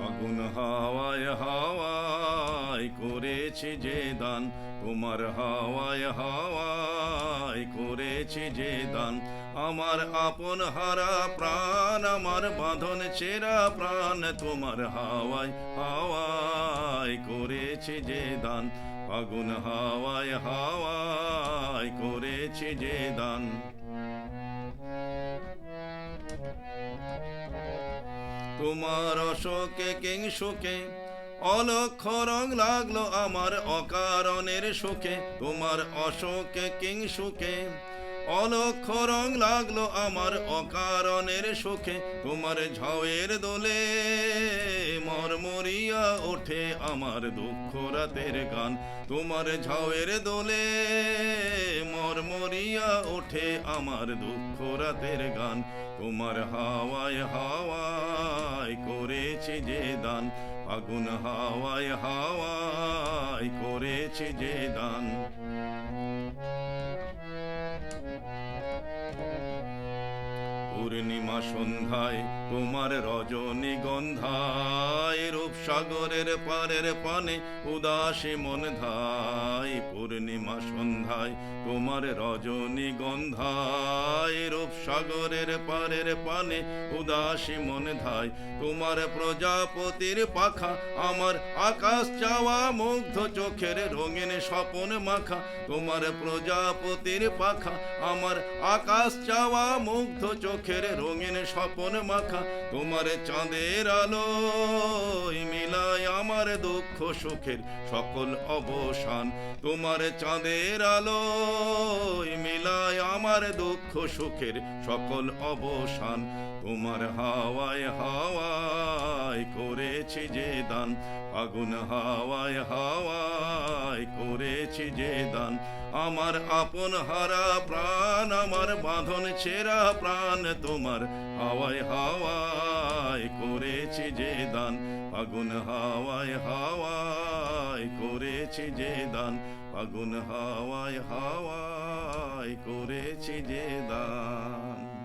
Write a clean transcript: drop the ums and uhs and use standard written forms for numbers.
আগুন হাওয়ায় হাওয়ায় করেছি যে দান, তোমার হাওয়ায় হাওয়ায় করেছি যে দান। আমার আপন হারা প্রাণ, আমার বাঁধন ছেঁড়া প্রাণ, তোমার হাওয়ায় হাওয়ায় করেছি যে দান। আগুন হাওয়ায় হাওয়ায় করেছি যে দান। তোমার অশোকে কিংসুকে অলক্ষ রং লাগলো আমার অকারণের সুখে। তোমার অশোকে কিংসুকে অলক্ষ রং লাগলো আমার অকারণের সুখে। তোমার ঝাউয়ের দোলে মরমরিয়া ওঠে আমার দুঃখ রাতের গান। তোমার ঝাউয়ের দোলে মরমরিয়া ওঠে আমার দুঃখ রাতের গান। তোমার হাওয়ায় হাওয়ায় করেছি যে দান, আগুন হাওয়ায় হাওয়ায় করেছি যে দান। পূর্ণিমা সন্ধ্যায় তোমার রজনীগন্ধায়, রূপসাগরের পারের পানে উদাসী মন ধায়। পূর্ণিমা সন্ধ্যায় তোমার রজনীগন্ধায়, রূপসাগরের পারের পানে উদাসী মন ধায়। তোমার প্রজাপতির পাখা আমার আকাশ চাওয়া মুগ্ধ চোখের রঙিন স্বপন মাখা। তোমার প্রজাপতির পাখা আমার আকাশ চাওয়া মুগ্ধ চোখের রঙিন স্বপন মাখা। তোমার চাঁদের আলোয় মিলায় আমার দুঃখ সুখের সকল অবসান। তোমার চাঁদের আলোয় মিলায় আমার দুঃখ সুখের সকল অবসান। তোমার হাওয়ায় হাওয়ায় করেছি যে দান, আগুন হাওয়ায় হাওয়ায় করেছি যে দান। আমার আপন হারা প্রাণ, আমার বাঁধন ছেঁড়া প্রাণ, তোমার হাওয়ায় হাওয়ায় করেছি যে দান। আগুন হাওয়ায় হাওয়ায় করেছি যে দান, আগুন হাওয়ায় হাওয়ায় করেছি যে দান।